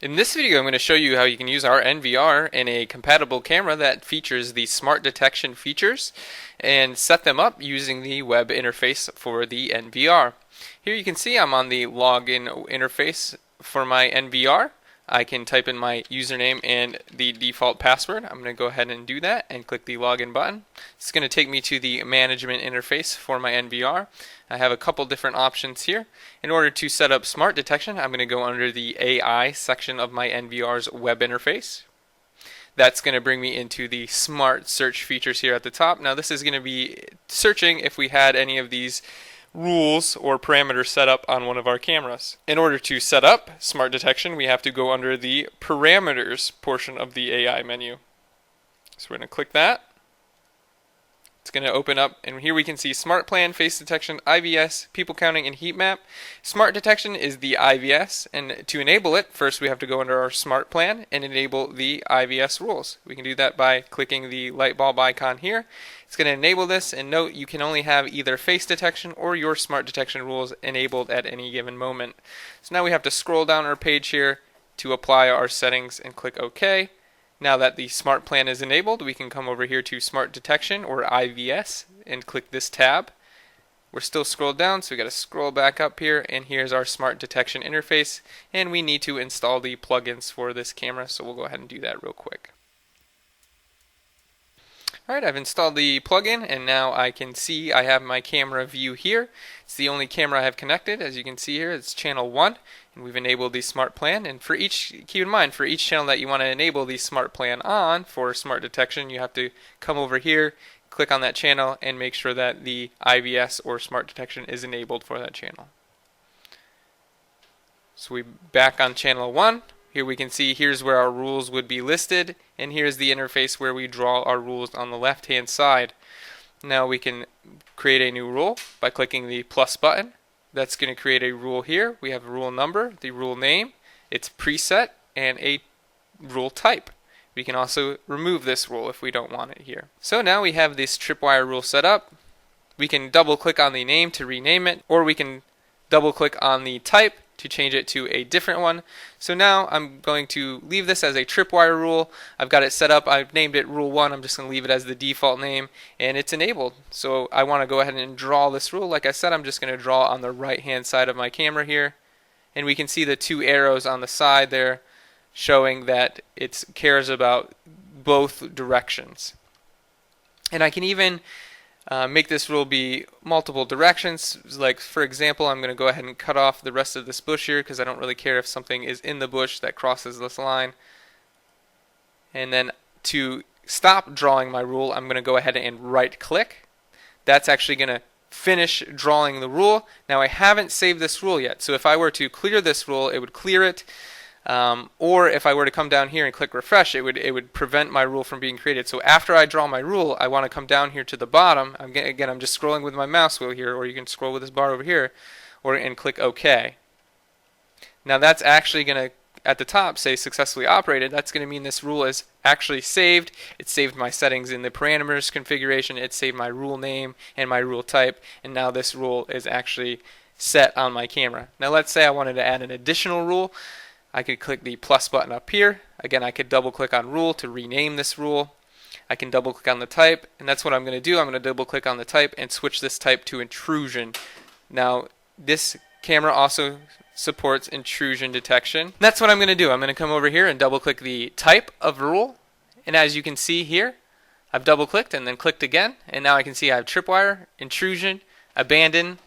In this video, I'm going to show you how you can use our NVR in a compatible camera that features the smart detection features and set them up using the web interface for the NVR. Here you can see I'm on the login interface for my NVR. I can type in my username and the default password. I'm going to go ahead and do that and click the login button. It's going to take me to the management interface for my NVR. I have a couple different options here. In order to set up smart detection, I'm going to go under the AI section of my NVR's web interface. That's going to bring me into the smart search features here at the top. Now this is going to be searching if we had any of these rules or parameters set up on one of our cameras. In order to set up smart detection, we have to go under the parameters portion of the AI menu. So we're going to click that. It's going to open up, and here we can see Smart Plan, Face Detection, IVS, People Counting, and Heat Map. Smart Detection is the IVS, and to enable it, first we have to go under our Smart Plan and enable the IVS rules. We can do that by clicking the light bulb icon here. It's going to enable this, and note you can only have either face detection or your smart detection rules enabled at any given moment. So now we have to scroll down our page here to apply our settings and click OK. Now that the smart plan is enabled, we can come over here to smart detection or IVS and click this tab. We're still scrolled down, so we got to scroll back up here, and here's our smart detection interface, and we need to install the plugins for this camera, so we'll go ahead and do that real quick. Alright, I've installed the plugin, and now I can see I have my camera view here. It's the only camera I have connected. As you can see here, it's channel 1, and we've enabled the smart plan. And for each, keep in mind, for each channel that you want to enable the smart plan on for smart detection, you have to come over here, click on that channel, and make sure that the IVS or smart detection is enabled for that channel. So we're back on channel 1. Here we can see here's where our rules would be listed, and here's the interface where we draw our rules on the left hand side. Now we can create a new rule by clicking the plus button. That's going to create a rule here. We have a rule number, the rule name, its preset, and a rule type. We can also remove this rule if we don't want it here. So now we have this tripwire rule set up. We can double click on the name to rename it, or we can double click on the type to change it to a different one. So now I'm going to leave this as a tripwire rule. I've got it set up. I've named it rule 1. I'm just going to leave it as the default name, and it's enabled. So I want to go ahead and draw this rule. Like I said, I'm just going to draw on the right hand side of my camera here, and we can see the two arrows on the side there showing that it cares about both directions. And I can even make this rule be multiple directions. Like for example, I'm going to go ahead and cut off the rest of this bush here because I don't really care if something is in the bush that crosses this line. And then to stop drawing my rule, I'm going to go ahead and right click. That's actually going to finish drawing the rule. Now I haven't saved this rule yet, so if I were to clear this rule, it would clear it. Or if I were to come down here and click refresh, it would prevent my rule from being created. So after I draw my rule, I want to come down here to the bottom. Again, I'm just scrolling with my mouse wheel here, or you can scroll with this bar over here, and click OK. Now that's actually going to, at the top, say successfully operated. That's going to mean this rule is actually saved. It saved my settings in the parameters configuration. It saved my rule name and my rule type, and now this rule is actually set on my camera. Now let's say I wanted to add an additional rule. I could click the plus button up here. Again, I could double click on rule to rename this rule. I can double click on the type, and that's what I'm going to do. I'm going to double click on the type and switch this type to intrusion. Now this camera also supports intrusion detection. That's what I'm going to do. I'm going to come over here and double click the type of rule, and as you can see here, I've double clicked and then clicked again, and now I can see I have tripwire, intrusion, abandon,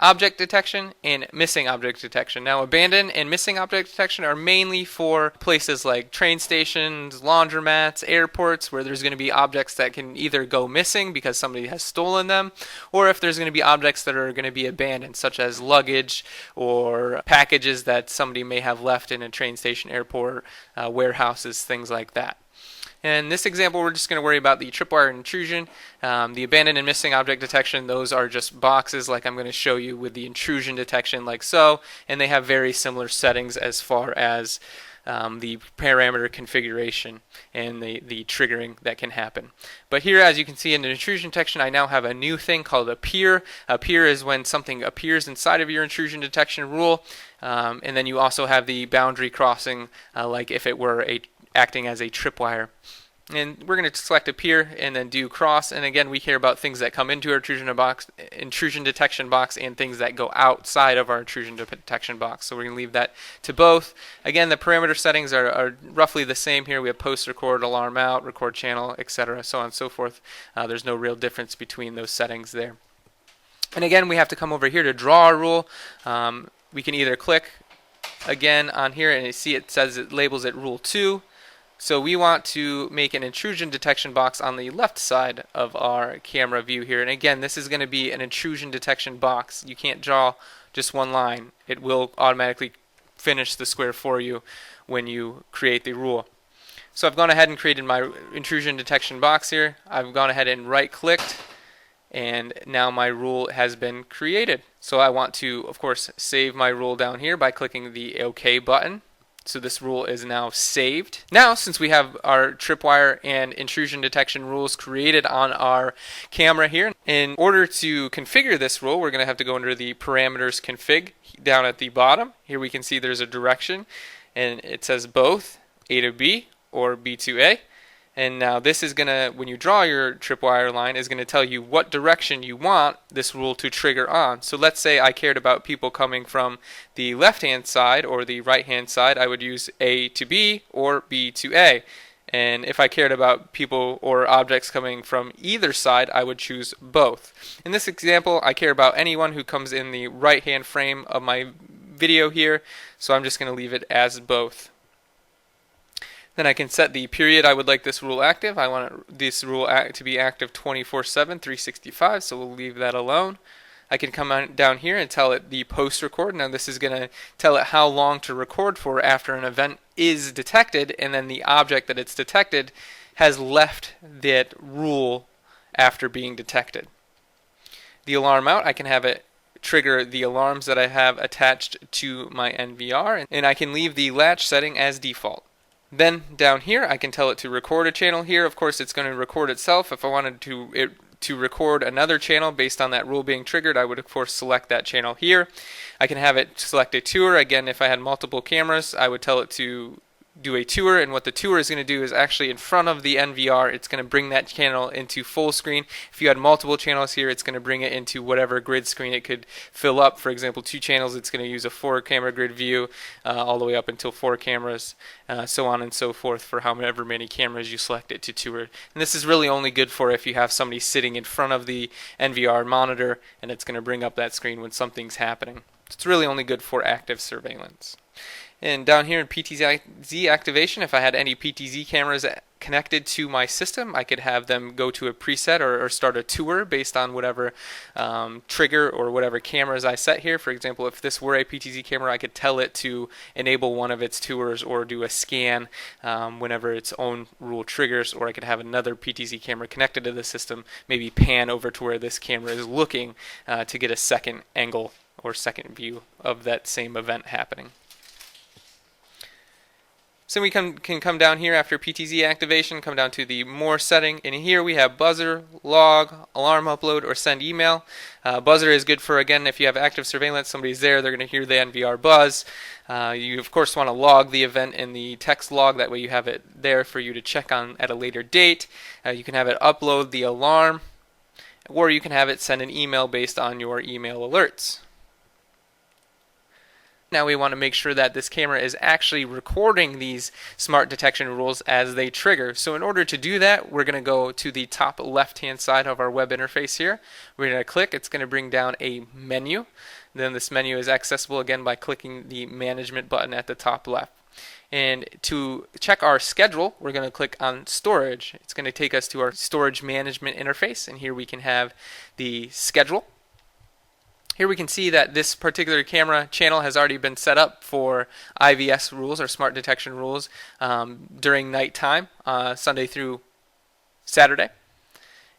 object detection, and missing object detection. Now abandon and missing object detection are mainly for places like train stations, laundromats, airports, where there's going to be objects that can either go missing because somebody has stolen them, or if there's going to be objects that are going to be abandoned, such as luggage or packages that somebody may have left in a train station, airport, warehouses, things like that. In this example, we're just going to worry about the tripwire intrusion. The abandoned and missing object detection, those are just boxes like I'm going to show you with the intrusion detection like so, and they have very similar settings as far as the parameter configuration and the triggering that can happen. But here, as you can see in the intrusion detection, I now have a new thing called a peer. A peer is when something appears inside of your intrusion detection rule, and then you also have the boundary crossing, like if it were acting as a tripwire. And we're going to select a peer and then do cross, and again we care about things that come into our intrusion detection box and things that go outside of our intrusion detection box. So we're going to leave that to both. Again, the parameter settings are roughly the same here. We have post record, alarm out, record channel, etc., so on and so forth. There's no real difference between those settings there. And again, we have to come over here to draw our rule. We can either click again on here and you see it says it labels it rule 2. So we want to make an intrusion detection box on the left side of our camera view here. And again, this is going to be an intrusion detection box. You can't draw just one line. It will automatically finish the square for you when you create the rule. So I've gone ahead and created my intrusion detection box here. I've gone ahead and right clicked, and now my rule has been created. So I want to, of course, save my rule down here by clicking the OK button. So this rule is now saved. Now, since we have our tripwire and intrusion detection rules created on our camera here, in order to configure this rule, we're going to have to go under the parameters config down at the bottom. Here we can see there's a direction, and it says both A to B or B to A. And now this is going to, when you draw your tripwire line, is going to tell you what direction you want this rule to trigger on. So let's say I cared about people coming from the left-hand side or the right-hand side. I would use A to B or B to A. And if I cared about people or objects coming from either side, I would choose both. In this example, I care about anyone who comes in the right-hand frame of my video here, so I'm just going to leave it as both. Then I can set the period I would like this rule active. I want this rule to be active 24/7, 365, so we'll leave that alone. I can come down here and tell it the post record. Now this is going to tell it how long to record for after an event is detected, and then the object that it's detected has left that rule after being detected. The alarm out, I can have it trigger the alarms that I have attached to my NVR, and I can leave the latch setting as default. Then down here I can tell it to record a channel here. Of course it's going to record itself. If I wanted to record another channel based on that rule being triggered, I would of course select that channel here. I can have it select a tour. Again, if I had multiple cameras, I would tell it to do a tour, and what the tour is going to do is actually in front of the NVR, it's going to bring that channel into full screen. If you had multiple channels here, it's going to bring it into whatever grid screen it could fill up. For example, 2 channels, it's going to use a 4-camera grid view all the way up until 4 cameras, so on and so forth for however many cameras you select it to tour. And this is really only good for if you have somebody sitting in front of the NVR monitor, and it's going to bring up that screen when something's happening. It's really only good for active surveillance. And down here in PTZ activation, if I had any PTZ cameras connected to my system, I could have them go to a preset or start a tour based on whatever trigger or whatever cameras I set here. For example, if this were a PTZ camera, I could tell it to enable one of its tours or do a scan whenever its own rule triggers, or I could have another PTZ camera connected to the system, maybe pan over to where this camera is looking to get a second angle or second view of that same event happening. So we can come down here after PTZ activation, come down to the more setting, and here we have buzzer, log, alarm upload, or send email. Buzzer is good for, again, if you have active surveillance, somebody's there, they're going to hear the NVR buzz. You of course want to log the event in the text log, that way you have it there for you to check on at a later date. You can have it upload the alarm, or you can have it send an email based on your email alerts. Now we want to make sure that this camera is actually recording these smart detection rules as they trigger. So in order to do that, we're going to go to the top left-hand side of our web interface here. We're going to click. It's going to bring down a menu. Then this menu is accessible again by clicking the management button at the top left. And to check our schedule, we're going to click on storage. It's going to take us to our storage management interface, and here we can have the schedule. Here we can see that this particular camera channel has already been set up for IVS rules, or smart detection rules, during nighttime, Sunday through Saturday.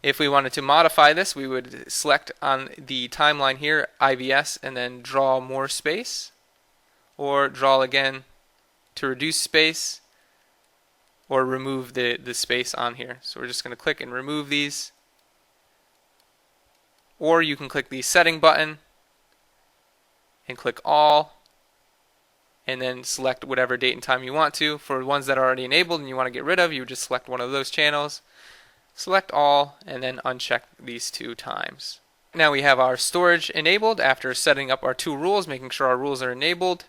If we wanted to modify this, we would select on the timeline here, IVS, and then draw more space, or draw again to reduce space or remove the space on here. So we're just going to click and remove these. Or you can click the setting button and click all, and then select whatever date and time you want to. For ones that are already enabled and you want to get rid of, you would just select one of those channels, select all, and then uncheck these 2 times. Now we have our storage enabled after setting up our 2 rules, making sure our rules are enabled,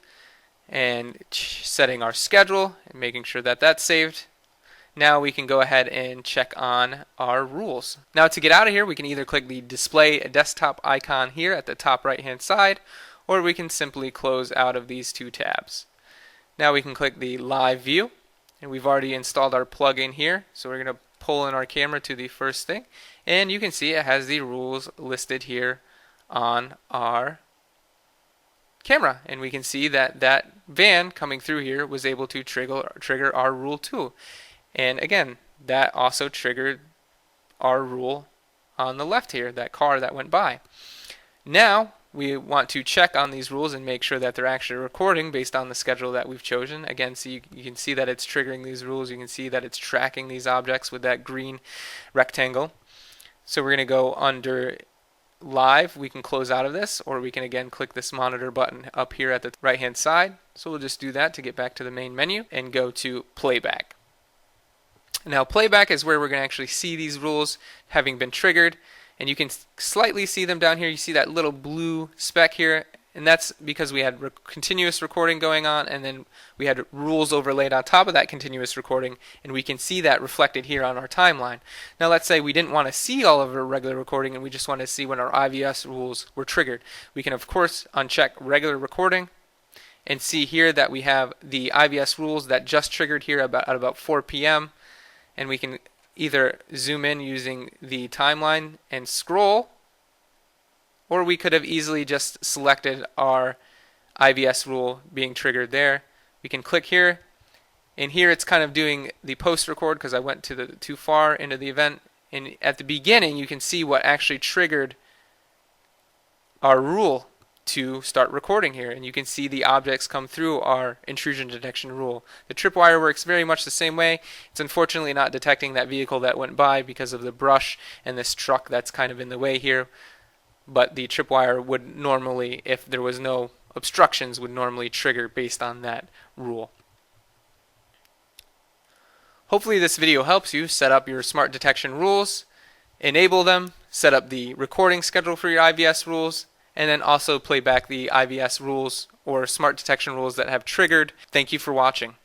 and setting our schedule and making sure that that's saved. Now we can go ahead and check on our rules. Now to get out of here, we can either click the display desktop icon here at the top right hand side, or we can simply close out of these 2 tabs. Now we can click the live view, and we've already installed our plugin here, so we're going to pull in our camera to the first thing, and you can see it has the rules listed here on our camera, and we can see that that van coming through here was able to trigger our rule 2. And again, that also triggered our rule on the left here, that car that went by. Now we want to check on these rules and make sure that they're actually recording based on the schedule that we've chosen. Again, so you can see that it's triggering these rules. You can see that it's tracking these objects with that green rectangle. So we're going to go under live. We can close out of this, or we can again click this monitor button up here at the right hand side. So we'll just do that to get back to the main menu and go to playback. Now playback is where we're going to actually see these rules having been triggered, and you can slightly see them down here. You see that little blue speck here, and that's because we had continuous recording going on, and then we had rules overlaid on top of that continuous recording, and we can see that reflected here on our timeline. Now let's say we didn't want to see all of our regular recording and we just want to see when our IVS rules were triggered. We can of course uncheck regular recording and see here that we have the IVS rules that just triggered here at about 4 p.m. and we can either zoom in using the timeline and scroll, or we could have easily just selected our IVS rule being triggered there. We can click here, and here it's kind of doing the post record because I went too far into the event, and at the beginning you can see what actually triggered our rule to start recording here, and you can see the objects come through our intrusion detection rule. The tripwire works very much the same way. It's unfortunately not detecting that vehicle that went by because of the brush and this truck that's kind of in the way here, but the tripwire would normally, if there was no obstructions, would normally trigger based on that rule. Hopefully this video helps you set up your smart detection rules, enable them, set up the recording schedule for your IVS rules, and then also play back the IVS rules or smart detection rules that have triggered. Thank you for watching.